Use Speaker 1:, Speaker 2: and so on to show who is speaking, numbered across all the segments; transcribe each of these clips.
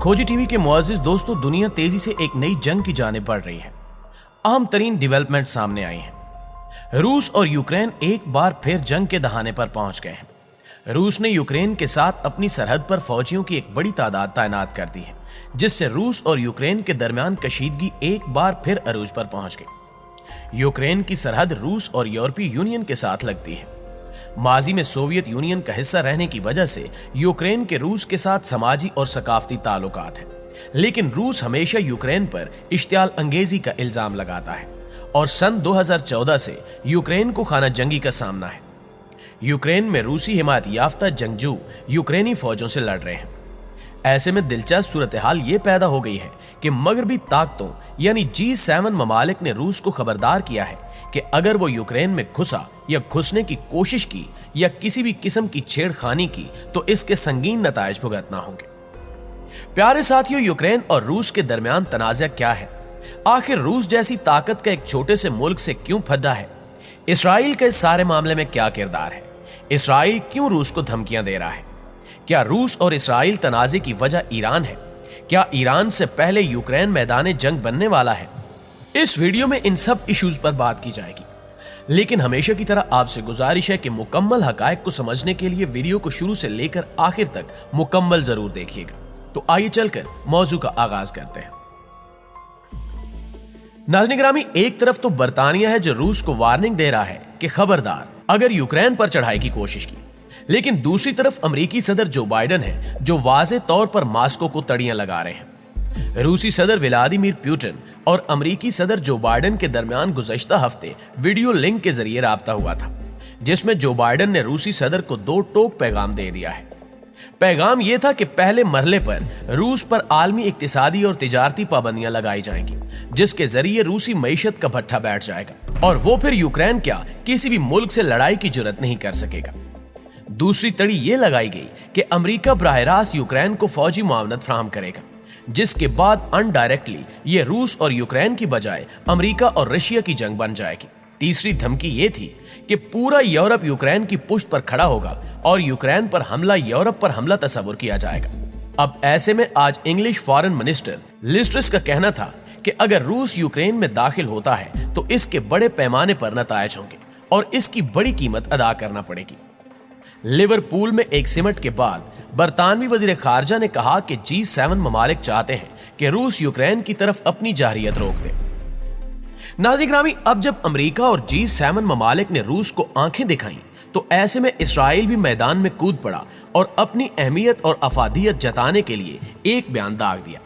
Speaker 1: खोजी टीवी के मुअज़्ज़िज़ दोस्तों, दुनिया तेजी से एक नई जंग की जानिब बढ़ रही है। अहम तरीन डेवलपमेंट सामने आई हैं। रूस और यूक्रेन एक बार फिर जंग के दहाने पर पहुंच गए हैं। रूस ने यूक्रेन के साथ अपनी सरहद पर फौजियों की एक बड़ी तादाद तैनात कर दी है, जिससे रूस और यूक्रेन के दरमियान कशीदगी एक बार फिर अरूज पर पहुंच गई। यूक्रेन की सरहद रूस और यूरोपीय यूनियन के साथ लगती है। माजी में सोवियत यूनियन का हिस्सा रहने की वजह से यूक्रेन के रूस के साथ समाजी और सकाफती ताल्लुकात हैं, लेकिन रूस हमेशा यूक्रेन पर इश्तियाल अंगेजी का इल्जाम लगाता है और सन 2014 से यूक्रेन को खाना जंगी का सामना है। यूक्रेन में रूसी हिमायत याफ्ता जंगजू यूक्रेनी फौजों से लड़ रहे हैं। ऐसे में दिलचस्प सूरत हाल ये पैदा हो गई है कि मगरबी ताकतों यानी G7 ममालिक ने रूस को खबरदार किया है कि अगर वो यूक्रेन में घुसा या घुसने की कोशिश की या किसी भी किस्म की छेड़खानी की तो इसके संगीन नतायज भुगतना होंगे। प्यारे साथियों, यूक्रेन और रूस के दरमियान तनाज़ा क्या है? आखिर रूस जैसी ताकत का एक छोटे से मुल्क से क्यों फड्डा है? इसराइल का इस सारे मामले में क्या किरदार है? इसराइल क्यों रूस को धमकियां दे रहा है? क्या रूस और इसराइल तनाज़े की वजह ईरान है? क्या ईरान से पहले यूक्रेन मैदान जंग बनने वाला है? इस वीडियो में इन सब इश्यूज पर बात की जाएगी, लेकिन हमेशा की तरह आपसे गुजारिश है कि मुकम्मल हकायक को समझने के लिए वीडियो को शुरू से लेकर आखिर तक मुकम्मल जरूर देखिएगा। तो आइए चलकर मौजू का आगाज करते हैं। नाज़रीन गिरामी, एक तरफ तो बरतानिया है जो रूस को वार्निंग दे रहा है कि खबरदार अगर यूक्रेन पर चढ़ाई की कोशिश की, लेकिन दूसरी तरफ अमेरिकी सदर जो बाइडेन है जो वाज़े तौर पर मास्को को तड़ियां लगा रहे हैं। रूसी सदर व्लादिमीर पुतिन और अमेरिकी सदर जो बाइडेन के दरमियान गुज़श्ता हफ्ते वीडियो लिंक के जरिए राब्ता हुआ था, जिसमें जो बाइडेन ने रूसी सदर को दो टोक पैगाम दे दिया है। पैगाम यह था कि पहले मरहले पर रूस पर आलमी इक्तिसादी और तिजारती पाबंदियां लगाई जाएंगी, जिसके जरिए रूसी मईशत का भट्ठा बैठ जाएगा और वो फिर यूक्रेन क्या किसी भी मुल्क से लड़ाई की जुर्रत नहीं कर सकेगा। दूसरी तड़ी ये लगाई गई कि अमेरिका बराह रास्त यूक्रेन को फौजी मुआवनत फराहम करेगा, जिसके बाद अनडायरेक्टली ये रूस और यूक्रेन की बजाय अमेरिका और रशिया की जंग बन जाएगी। तीसरी धमकी ये थी कि पूरा यूरोप यूक्रेन की पुश्त पर खड़ा होगा और यूक्रेन पर हमला यूरोप पर हमला तस्वुर किया जाएगा। अब ऐसे में आज English foreign minister Liz truss का कहना था कि अगर रूस यूक्रेन में दाखिल होता है तो इसके बड़े पैमाने पर नतायज होंगे और इसकी बड़ी कीमत अदा करना पड़ेगी। लिवरपूल में एक सिमट के बाद बरतानवी वजीर खारजा ने कहा कि G7 ममालिक चाहते हैं कि रूस यूक्रेन की तरफ अपनी जारियत रोक दे। नाज़रीन गिरामी, अब जब अमेरिका और G7 ममालिक ने रूस को आंखें दिखाई तो ऐसे में इसराइल भी मैदान में कूद पड़ा और अपनी अहमियत और अफादियत जताने के लिए एक बयान दाग दिया।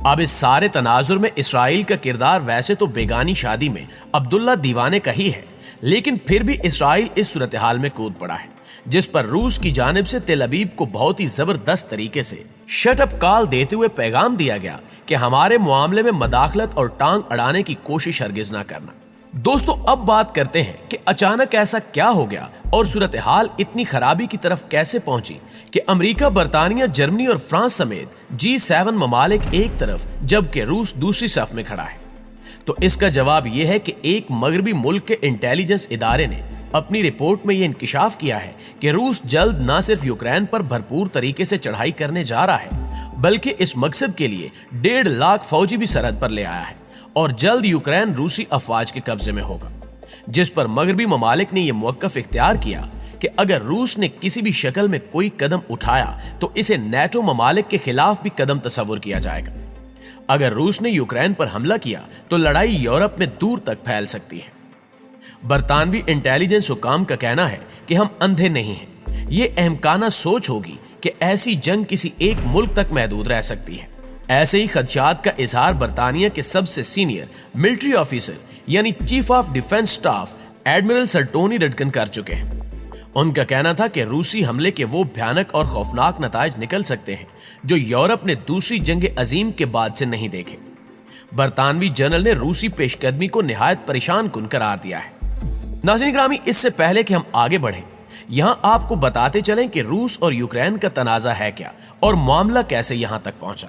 Speaker 1: अब इस सारे तनाजुर में इसराइल का किरदार वैसे तो बेगानी शादी में अब्दुल्ला दीवाने का ही है, लेकिन फिर भी इसराइल इस सूरत हाल में कूद पड़ा है, जिस पर रूस की जानिब से तेल अवीव को बहुत ही जबरदस्त तरीके से शट अप कॉल देते हुए पैगाम दिया गया कि हमारे मामले में मदाखलत और टांग अड़ाने की कोशिश हरगिज ना करना। दोस्तों, अब बात करते हैं कि अचानक ऐसा क्या हो गया और सूरत हाल इतनी खराबी की तरफ कैसे पहुंची कि अमेरिका, बरतानिया, जर्मनी और फ्रांस समेत G7 ममालिक एक तरफ जबकि रूस दूसरी सफ में खड़ा है। तो इसका जवाब यह है कि एक मगरबी मुल्क के इंटेलिजेंस इदारे ने अपनी रिपोर्ट में यह इंकिशाफ किया है कि रूस जल्द न सिर्फ यूक्रेन पर भरपूर तरीके से चढ़ाई करने जा रहा है, बल्कि इस मकसद के लिए 1.5 लाख फौजी भी सरहद पर ले आया है और जल्द यूक्रेन रूसी अफवाज के कब्जे में होगा, जिस पर मगरबी ममालिक ने यह मौक़िफ़ इख्तियार किया कि अगर रूस ने किसी भी शक्ल में कोई कदम उठाया तो इसे नेटो ममालिक के खिलाफ भी कदम तस्वुर किया जाएगा। अगर रूस ने यूक्रेन पर हमला किया तो लड़ाई यूरोप में दूर तक फैल सकती है। बरतानवी इंटेलिजेंस हुकाम का कहना है कि हम अंधे नहीं हैं। ये अहमकाना सोच होगी कि ऐसी जंग किसी एक मुल्क तक महदूद रह सकती है। ऐसे ही खदशात का इजहार बरतानिया के सबसे सीनियर मिलिट्री ऑफिसर यानी chief of defence staff admiral sir Tony Radakin कर चुके हैं। उनका कहना था कि रूसी हमले के वो भयानक और खौफनाक नताइज निकल सकते हैं जो यूरोप ने दूसरी जंग अजीम के बाद से नहीं देखे। बरतानवी जनरल ने रूसी पेशकदमी को निहायत परेशान कुन करार दिया है। नाज़रीन गिरामी, इससे पहले कि हम आगे बढ़ें, यहां आपको बताते चलें कि रूस और यूक्रेन का तनाज़ा है क्या और मामला कैसे यहां तक पहुंचा।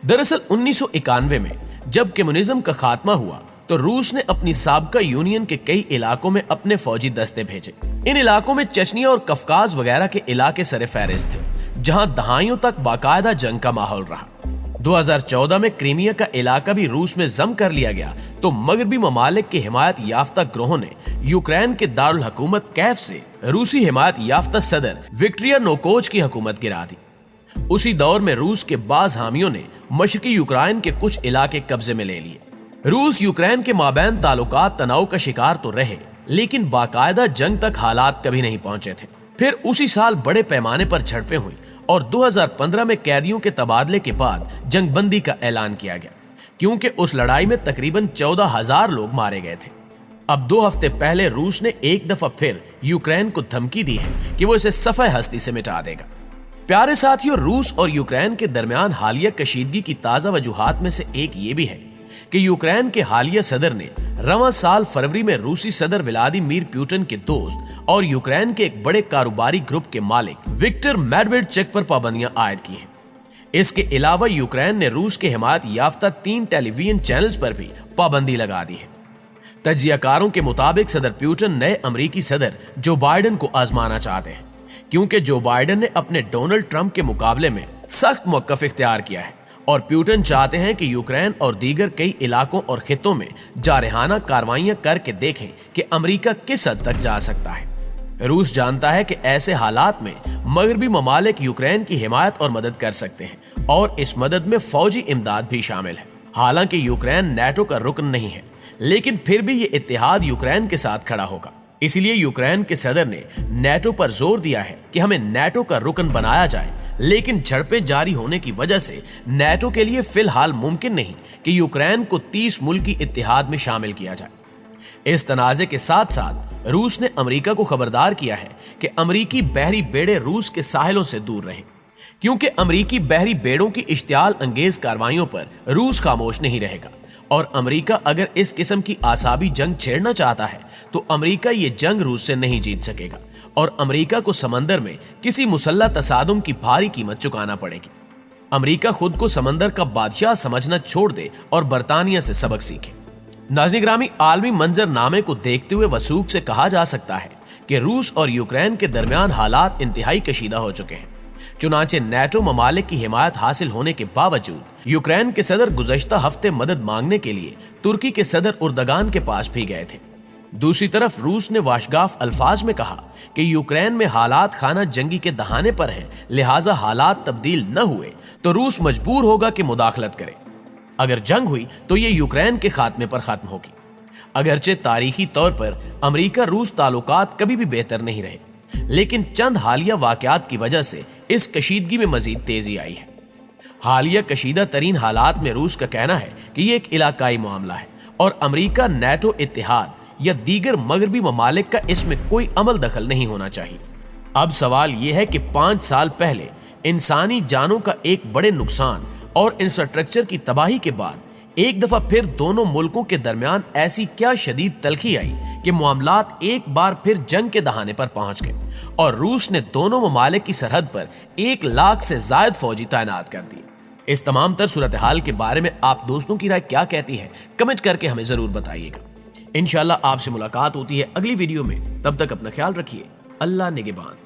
Speaker 1: दरअसल 1991 में जब कम्युनिज्म का खात्मा हुआ तो रूस ने अपनी साबका यूनियन के कई इलाकों में अपने फौजी दस्ते भेजे। इन इलाकों में चचनिया और कफकाज वगैरह के इलाके सरे फहरिस्त थे, जहां दहाइयों तक बाकायदा जंग का माहौल रहा। 2014 में क्रीमिया का इलाका भी रूस में जम कर लिया गया तो मगरबी ममालिक के हिमायत याफ्ता ग्रोहों ने यूक्रेन के दारुल हुकूमत कैफ से रूसी हिमायत याफ्ता सदर विक्टर यानुकोविच की हुकूमत गिरा दी। उसी दौर में रूस के बाज हामियों ने मशरकी यूक्रेन के कुछ इलाके कब्जे में ले लिए। रूस यूक्रेन के माबैन ताल्लुकात तनाव का शिकार तो रहे, लेकिन बाकायदा जंग तक हालात कभी नहीं पहुंचे थे। फिर उसी साल बड़े पैमाने पर झड़पें हुई और 2015 में कैदियों के तबादले के बाद जंगबंदी का ऐलान किया गया, क्योंकि उस लड़ाई में तकरीबन 14,000 लोग मारे गए थे। अब 2 हफ्ते पहले रूस ने एक दफा फिर यूक्रेन को धमकी दी है कि वो इसे सफे हस्ती से मिटा देगा। प्यारे साथियों, रूस और यूक्रेन के दरमियान हालिया कशीदगी की ताजा वजूहात में से एक ये भी है कि यूक्रेन के हालिया सदर ने रवां साल फरवरी में रूसी सदर व्लादिमीर पुतिन के दोस्त और यूक्रेन के एक बड़े कारोबारी ग्रुप के मालिक विक्टर मेडवेडचुक पर पाबंदियां आयद की हैं। इसके अलावा यूक्रेन ने रूस के हिमायत याफ्ता 3 टेलीविजन चैनल्स पर भी पाबंदी लगा दी है। तज्जियाकारों के मुताबिक सदर पुतिन नए अमरीकी सदर जो बाइडेन को आजमाना चाहते हैं, क्योंकि जो बाइडेन ने अपने डोनाल्ड ट्रंप के मुकाबले में सख्त मौक़िफ़ इख्तियार किया है और पुतिन चाहते हैं कि यूक्रेन और दीगर कई इलाकों और खित्तों में जारहाना कार्रवाइयां करके देखें कि अमेरिका किस हद तक जा सकता है। रूस जानता है कि ऐसे हालात में मगरबी ममालिक यूक्रेन की हिमायत और मदद कर सकते हैं और इस मदद में फौजी इमदाद भी शामिल है। हालांकि यूक्रेन नेटो का रुकन नहीं है, लेकिन फिर भी ये इत्तेहाद यूक्रेन के साथ खड़ा होगा। इसलिए यूक्रेन के सदर ने नेटो पर जोर दिया है कि हमें नेटो का रुकन बनाया जाए, लेकिन झड़पें जारी होने की वजह से नेटो के लिए फिलहाल मुमकिन नहीं कि यूक्रेन को 30 मुल्की इत्तेहाद में शामिल किया जाए। इस तनाज़े के साथ साथ रूस ने अमेरिका को खबरदार किया है कि अमेरिकी बहरी बेड़े रूस के साहिलों से दूर रहें, क्योंकि अमेरिकी बहरी बेड़ों की इश्तियाल अंगेज कार्रवाइयों पर रूस खामोश नहीं रहेगा और अमेरिका अगर इस किस्म की आसाबी जंग छेड़ना चाहता है तो अमेरिका ये जंग रूस से नहीं जीत सकेगा और अमेरिका को समंदर में किसी मुसल्लह तसादुम की भारी कीमत चुकाना पड़ेगी। अमेरिका खुद को समंदर का बादशाह समझना छोड़ दे और बरतानिया से सबक सीखे। नाज़रीन गिरामी, आलमी मंजरनामे को देखते हुए वसूख से कहा जा सकता है कि रूस और यूक्रेन के दरमियान हालात इंतहाई कशीदा हो चुके हैं। चुनांचे नेटो ममालिक की हिमायत हासिल होने के बावजूद यूक्रेन के सदर गुज़श्ता हफ्ते मदद मांगने के लिए तुर्की के सदर उर्दगान के पास भी गए थे। दूसरी तरफ रूस ने वाशगाफ अल्फाज में कहा कि यूक्रेन में हालात खाना जंगी के दहाने पर हैं, लिहाजा हालात तब्दील न हुए तो रूस मजबूर होगा कि मुदाखलत करे। अगर जंग हुई तो ये यूक्रेन के खात्मे पर खत्म होगी। अगरचे तारीखी तौर पर अमेरिका रूस ताल्लुकात कभी भी बेहतर नहीं रहे, लेकिन चंद हालिया वाकयात की वजह से इस कशीदगी में मजीद तेजी आई है। हालिया कशीदा तरीन हालात में रूस का कहना है कि ये एक इलाकाई मामला है और अमेरिका, नेटो इत्तेहाद या दीगर मगरबी ममालिक का इसमें कोई अमल दखल नहीं होना चाहिए। अब सवाल यह है कि 5 साल पहले इंसानी जानों का एक बड़े नुकसान और इंफ्रास्ट्रक्चर की तबाही के बाद एक दफा फिर दोनों मुल्कों के दरमियान ऐसी क्या शदीद तलखी आई कि मामलात एक बार फिर जंग के दहाने पर पहुंच गए और रूस ने दोनों ममालिक की सरहद पर 1 लाख से ज्यादा फौजी तैनात कर दिए। इस तमाम तर सूरत हाल के बारे में आप दोस्तों की राय क्या कहती है, कमेंट करके हमें जरूर बताइएगा। इंशाल्लाह आपसे मुलाकात होती है अगली वीडियो में। तब तक अपना ख्याल रखिए। अल्लाह निगहबान।